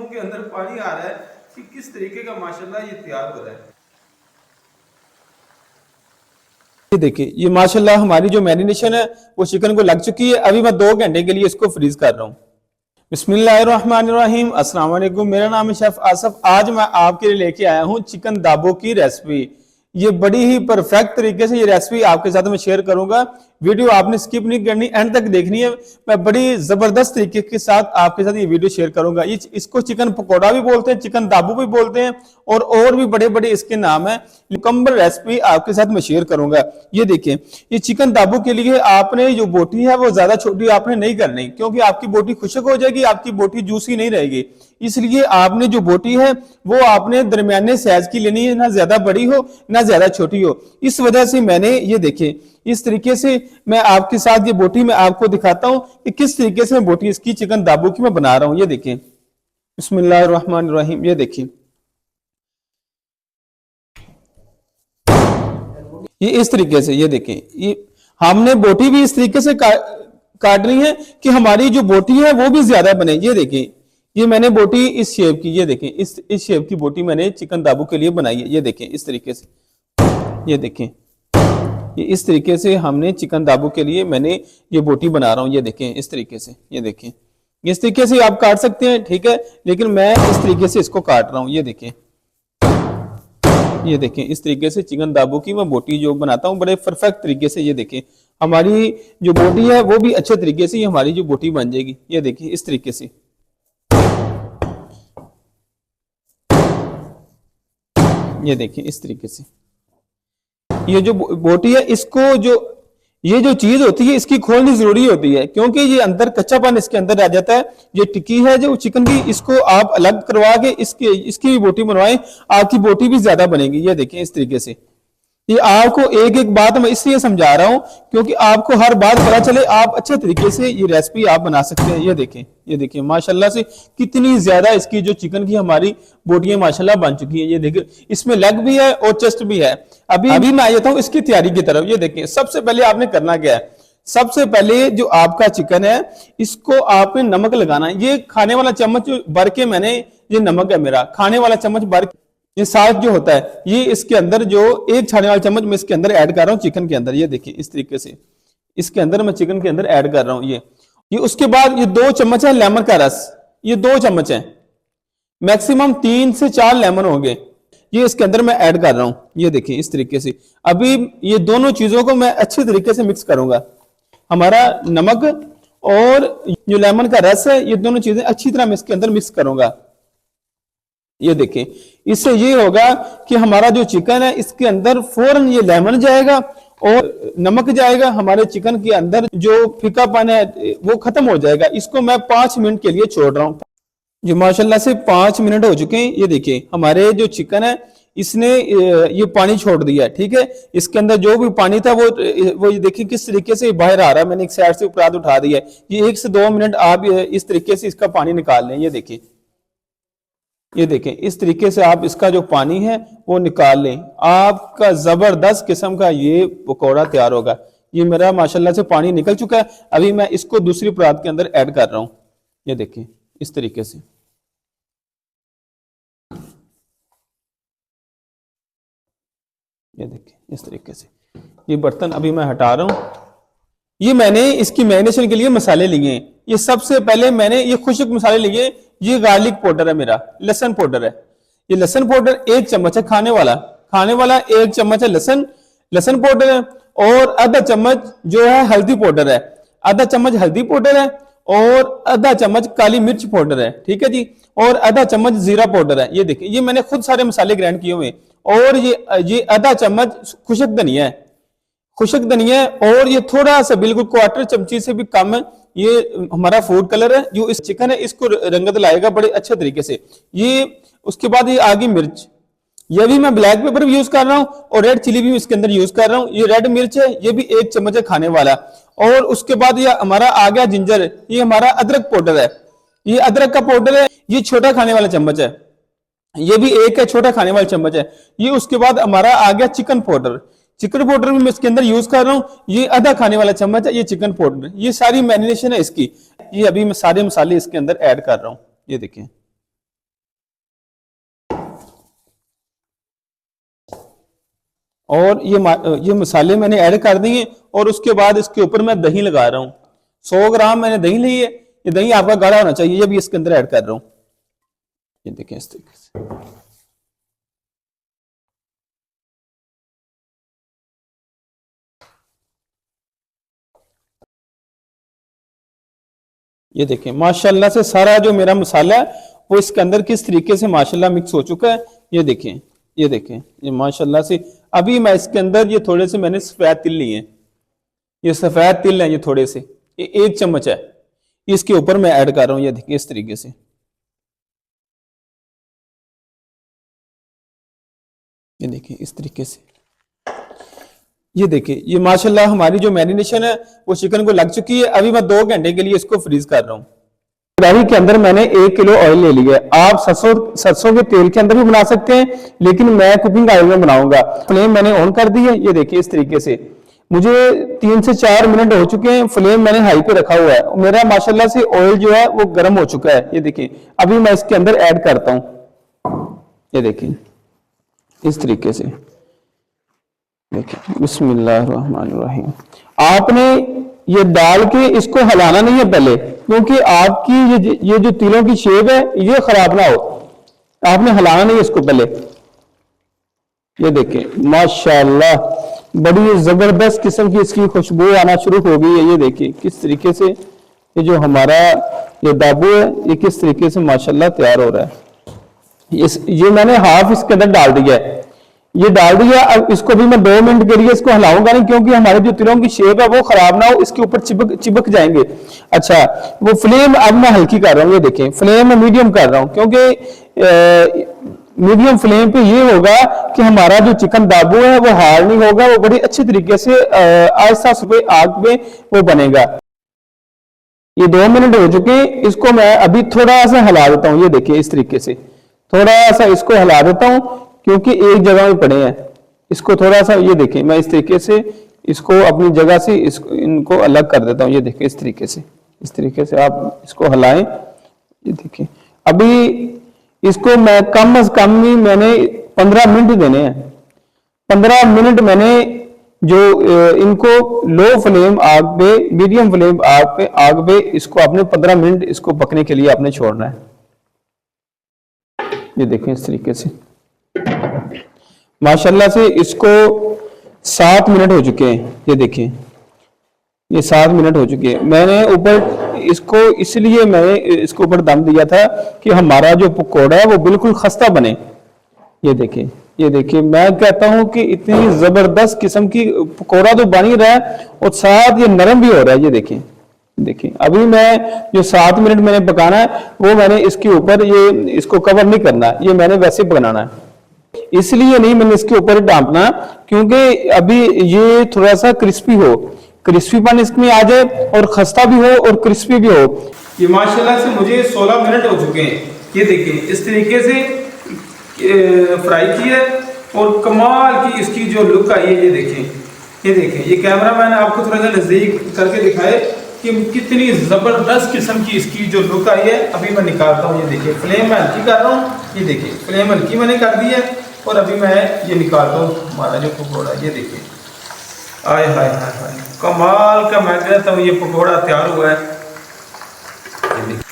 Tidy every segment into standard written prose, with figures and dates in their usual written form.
मुंह के अंदर पानी आ रहा है कि किस तरीके का माशाल्लाह ये तैयार हो रहा है। ये देखिए, ये माशाल्लाह हमारी जो मैरिनेशन है वो चिकन को लग चुकी है। अभी मैं 2 घंटे के लिए इसको फ्रीज कर रहा हूँ। बिस्मिल्लाहिर्रहमानिर्रहीम, अस्सलाम वालेकुम। मेरा नाम है शेफ आसफ। आज मैं आपके लिए लेके आया हूँ चिकन दाबो की रेसिपी। ये बड़ी ही परफेक्ट तरीके से ये रेसिपी आपके साथ मैं शेयर करूंगा। वीडियो आपने स्किप नहीं करनी, एंड तक देखनी है। मैं बड़ी जबरदस्त तरीके के साथ आपके साथ ये वीडियो शेयर करूंगा। इसको चिकन पकौड़ा भी बोलते हैं, चिकन दाबू भी बोलते हैं, और भी बड़े बड़े इसके नाम है। मुकम्मल रेसिपी आपके साथ मैं शेयर करूंगा। ये देखें, ये चिकन दाबू के लिए आपने जो बोटी है वो ज्यादा छोटी आपने नहीं करनी, क्योंकि आपकी बोटी खुश्क हो जाएगी, आपकी बोटी जूसी नहीं रहेगी। इसलिए आपने जो बोटी है वो आपने दरमियाने साइज की लेनी है, ना ज्यादा बड़ी हो ना ज्यादा छोटी हो। इस वजह से मैंने ये देखें, इस तरीके से मैं आपके साथ ये बोटी मैं आपको दिखाता हूं कि किस तरीके से मैं बोटी इसकी चिकन दाबू की मैं बना रहा हूं। ये देखें, बिस्मिल्लाहिर्रहमानिर्रहीम। ये देखिए, ये इस तरीके से, ये देखें, ये हमने बोटी भी इस तरीके से काटनी है कि हमारी जो बोटी है वो भी ज्यादा बने। ये देखें, ये मैंने बोटी इस शेप की, ये देखें, इस शेप की बोटी मैंने चिकन दाबू के लिए बनाई है। ये देखें इस तरीके से, ये देखें, ये इस तरीके से हमने चिकन दाबू के लिए मैंने ये बोटी बना रहा हूं। ये देखें इस तरीके से, ये देखें, इस तरीके से आप काट सकते हैं, ठीक है, लेकिन मैं इस तरीके से इसको काट रहा हूं। ये देखें, ये देखें, इस तरीके से चिकन दाबू की मैं बोटी जो बनाता हूं बड़े परफेक्ट तरीके से। ये देखें, हमारी जो बोटी है वो भी अच्छे तरीके से हमारी जो बोटी बन जाएगी। ये देखिए इस तरीके से, ये देखिए इस तरीके से। ये जो बोटी है, इसको जो ये जो चीज होती है इसकी खोलनी जरूरी होती है, क्योंकि ये अंदर कच्चापन इसके अंदर रह जाता है। ये टिक्की है जो चिकन की, इसको आप अलग करवा के इसकी भी बोटी बनवाएं, आपकी बोटी भी ज्यादा बनेगी। ये देखें इस तरीके से। ये आपको एक एक बात मैं इसलिए समझा रहा हूं क्योंकि आपको हर बात पता चले, आप अच्छे तरीके से ये रेसिपी आप बना सकते हैं। ये देखें, ये देखिए माशाल्लाह से कितनी ज्यादा इसकी जो चिकन की हमारी बोटियां माशाल्लाह बन चुकी है। ये देखिए, इसमें लेग भी है और चेस्ट भी है। अभी मैं आ जाता हूं इसकी तैयारी की तरफ। ये देखें, सबसे पहले आपने करना क्या है, सबसे पहले जो आपका चिकन है इसको आपने नमक लगाना है। ये खाने वाला चम्मच भर के मैंने, ये नमक है मेरा, खाने वाला चम्मच भर, ये साग जो होता है ये इसके अंदर जो एक खाने वाला चम्मच मैं इसके अंदर ऐड कर रहा हूं चिकन के अंदर। ये देखिए इस तरीके से इसके अंदर मैं चिकन के अंदर ऐड कर रहा हूं। ये उसके बाद ये 2 चम्मच है लेमन का रस, ये 2 चम्मच है, मैक्सिमम 3 से 4 लेमन होंगे, ये इसके अंदर मैं ऐड कर रहा हूं। ये देखिए इस तरीके से। अभी ये दोनों चीजों को मैं अच्छे तरीके से मिक्स करूंगा। हमारा नमक और जो लेमन का रस है, ये दोनों चीजें अच्छी तरह मैं इसके अंदर मिक्स करूंगा। ये देखें, इससे ये होगा कि हमारा जो चिकन है इसके अंदर फौरन ये लेमन जाएगा और नमक जाएगा, हमारे चिकन के अंदर जो फीकापन है वो खत्म हो जाएगा। इसको मैं 5 मिनट के लिए छोड़ रहा हूं। जो माशाल्लाह से 5 मिनट हो चुके हैं। ये देखिए, हमारे जो चिकन है इसने ये पानी छोड़ दिया, ठीक है। इसके अंदर जो भी पानी था वो ये देखिए किस तरीके से बाहर आ रहा है। मैंने एक साइड से ऊपर उठा दिया है। ये 1 से 2 मिनट आप इस तरीके से इसका पानी निकाल लें। ये देखिए, ये देखें, इस तरीके से आप इसका जो पानी है वो निकाल लें, आपका जबरदस्त किस्म का ये पकौड़ा तैयार होगा। ये मेरा माशाल्लाह से पानी निकल चुका है। अभी मैं इसको दूसरी परात के अंदर ऐड कर रहा हूं। ये देखें इस तरीके से, ये देखें इस तरीके से। ये बर्तन अभी मैं हटा रहा हूं। ये मैंने इसकी मैरिनेशन के लिए मसाले लिए हैं। ये सबसे पहले मैंने ये खुश्क मसाले लिए। ये गार्लिक पाउडर है मेरा, लहसुन पाउडर है। ये लहसुन पाउडर 1 चम्मच है, खाने वाला 1 चम्मच है लहसुन पाउडर है, और आधा चम्मच जो है हल्दी पाउडर है, आधा चम्मच हल्दी पाउडर है, और आधा चम्मच काली मिर्च पाउडर है, ठीक है जी, और आधा चम्मच जीरा पाउडर है। ये देखिए, ये मैंने खुद सारे मसाले ग्राइंड किए हुए, और ये आधा चम्मच खुश्क धनिया है, और ये थोड़ा सा बिल्कुल 1/4 चमची से भी कम है, ये हमारा फूड कलर है। जो इस चिकन है इसको रंगत लाएगा बड़े अच्छे तरीके से। ये उसके बाद ये आगे मिर्च, ये भी मैं ब्लैक पेपर भी यूज कर रहा हूं, और रेड चिली भी इसके अंदर यूज कर रहा हूं। ये रेड मिर्च है, ये भी 1 चम्मच है खाने वाला। और उसके बाद ये हमारा आ गया जिंजर, ये हमारा अदरक पाउडर है, ये अदरक का पाउडर है, ये छोटा खाने वाला चम्मच है, ये भी 1 है, छोटा खाने वाला चम्मच है। ये उसके बाद हमारा आ गया चिकन पाउडर भी मैं इसके अंदर यूज कर रहा हूं, ये आधा खाने वाला चम्मच है, ये चिकन पाउडर। ये सारी मैरिनेशन है इसकी। ये अभी मैं सारे मसाले इसके अंदर ऐड कर रहा हूं। ये देखें, और ये मसाले मैंने ऐड कर दिए और उसके बाद इसके ऊपर मैं दही लगा रहा हूँ। 100 ग्राम मैंने दही ली है। ये दही आपका गाढ़ा होना चाहिए, ये भी इसके अंदर ऐड कर रहा हूँ। ये देखें इस तरीके से। ये देखें माशाल्लाह से सारा जो मेरा मसाला है वो इसके अंदर किस तरीके से माशाल्लाह मिक्स हो चुका है। ये देखें, ये देखें, ये माशाल्लाह से। अभी मैं इसके अंदर ये थोड़े से मैंने सफेद तिल लिए हैं, ये सफेद तिल है, ये थोड़े से, ये 1 चम्मच है, इसके ऊपर मैं ऐड कर रहा हूं। ये देखिए इस तरीके से, ये देखिए इस तरीके से। ये देखिए ये माशाल्लाह हमारी जो मैरिनेशन है वो चिकन को लग चुकी है। अभी मैं 2 घंटे के लिए इसको फ्रीज कर रहा हूँ। कढ़ाई के अंदर मैंने 1 किलो ऑयल ले लिया है। आप सरसों के तेल के अंदर भी बना सकते हैं, लेकिन मैं कुकिंग ऑयल में बनाऊंगा। फ्लेम मैंने ऑन कर दी है। ये देखिए इस तरीके से। मुझे 3 से 4 मिनट हो चुके हैं। फ्लेम मैंने हाई पे रखा हुआ है। मेरा माशाल्लाह से ऑयल जो है वो गर्म हो चुका है। ये देखिए अभी मैं इसके अंदर ऐड करता हूँ। ये देखिए इस तरीके से। देखिए बिस्मिल्लाहिर्रहमानिर्रहीम। आपने ये डाल के इसको हिलाना नहीं है पहले, क्योंकि आपकी ये जो तिलों की शेप है ये खराब ना हो। आपने हिलाना नहीं है इसको पहले। ये देखिए माशाल्लाह बड़ी जबरदस्त किस्म की इसकी खुशबू आना शुरू हो गई है। ये देखिए किस तरीके से ये जो हमारा ये दाबू है ये किस तरीके से माशाल्लाह तैयार हो रहा है। ये मैंने हाफ इसके अंदर डाल दिया है। ये डाल दिया। अब इसको भी मैं 2 मिनट के लिए इसको हिलाऊंगा नहीं, क्योंकि हमारे जो तिलों की शेप है वो खराब ना हो, इसके ऊपर चिपक जाएंगे। अच्छा, वो फ्लेम अब मैं हल्की कर रहा हूँ। ये देखें फ्लेम मैं मीडियम कर रहा हूँ, क्योंकि मीडियम फ्लेम पे ये होगा कि हमारा जो चिकन दाबू है वो हार्ड नहीं होगा, वो बड़ी अच्छी तरीके से आहिस्ता से आग पे वो बनेगा। ये 2 मिनट हो चुके हैं। इसको मैं अभी थोड़ा सा हिला देता हूँ। ये देखिए इस तरीके से थोड़ा सा इसको हिला देता हूँ, क्योंकि एक जगह में पड़े हैं। इसको थोड़ा सा, ये देखें मैं इस तरीके से इसको अपनी जगह से इनको अलग कर देता हूँ। ये देखें इस तरीके से आप इसको हिलाएं। ये देखिए अभी इसको मैं कम से कम ही मैंने 15 मिनट देने हैं। 15 मिनट मैंने जो इनको लो फ्लेम आग पे, मीडियम फ्लेम आग पे इसको आपने 15 मिनट इसको पकने के लिए आपने छोड़ना है। ये देखें इस तरीके से माशाल्लाह से इसको 7 मिनट हो चुके हैं। ये देखिए ये 7 मिनट हो चुके हैं। मैंने ऊपर इसको इसलिए मैंने इसको ऊपर दम दिया था कि हमारा जो पकौड़ा है वो बिल्कुल खस्ता बने। ये देखिए मैं कहता हूं कि इतनी जबरदस्त किस्म की पकौड़ा तो बन ही रहा है और साथ ये नरम भी हो रहा है। ये देखिए अभी मैं जो 7 मिनट मैंने पकाना है वो मैंने इसके ऊपर ये इसको कवर नहीं करना, ये मैंने वैसे बनाना है। इसलिए नहीं मैंने इसके ऊपर डांपना, क्योंकि अभी ये थोड़ा सा क्रिस्पी हो, क्रिस्पीपन इसमें आ जाए और खस्ता भी हो और क्रिस्पी भी हो। ये माशाल्लाह से मुझे 16 मिनट हो चुके हैं। ये देखिए इस तरीके से फ्राई की है और कमाल की इसकी जो लुक आई है। ये देखें ये कैमरा मैन आपको थोड़ा सा नजदीक करके दिखाए कि कितनी जबरदस्त किस्म की इसकी जो लुक आई है। अभी मैं निकालता हूँ। ये देखिए फ्लेम मैं हल्की कर रहा हूँ। ये देखिए फ्लेम हल्की मैंने कर दी है और अभी मैं ये निकालता हूँ हमारा जो पकौड़ा। ये देखिए आय हाय हाय हाय कमाल का मैं कहता हूँ ये पकौड़ा तैयार हुआ है। ये देखिए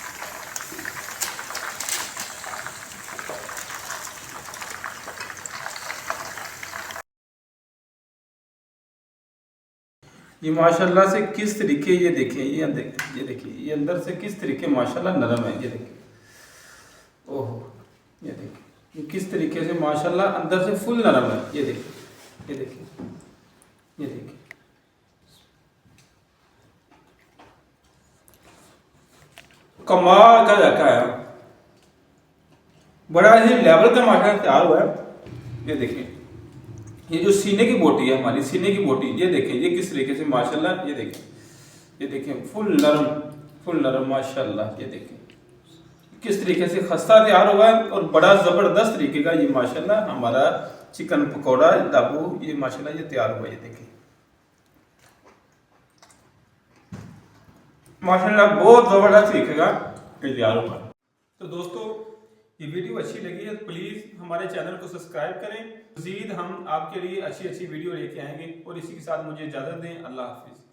ये माशाल्लाह से किस तरीके, ये देखिए ये देखिए ये अंदर से किस तरीके माशाल्लाह नरम है। ये देखिए ओहो, ये देखिए ये किस तरीके से माशाल्लाह अंदर से फुल नरम है। ये देखिए कमाल का जाता है, बड़ा ही लेवल का माशाल्लाह तैयार हुआ है। ये देखिए ये जो सीने की बोटी है, हमारी सीने की बोटी, ये देखें ये किस तरीके से माशाल्लाह। ये देखें फुल नरम माशाल्लाह। ये देखें किस तरीके से खस्ता तैयार हुआ है और बड़ा जबरदस्त तरीके का ये माशाल्लाह हमारा चिकन पकौड़ा दाबू ये माशाल्लाह ये तैयार हुआ। ये देखें माशाल्लाह बहुत जबरदस्त तरीके का तैयार हुआ। तो दोस्तों ये वीडियो अच्छी लगी है तो प्लीज़ हमारे चैनल को सब्सक्राइब करें। मज़ीद हम आपके लिए अच्छी अच्छी वीडियो लेके आएंगे और इसी के साथ मुझे इजाज़त दें। अल्लाह हाफिज़।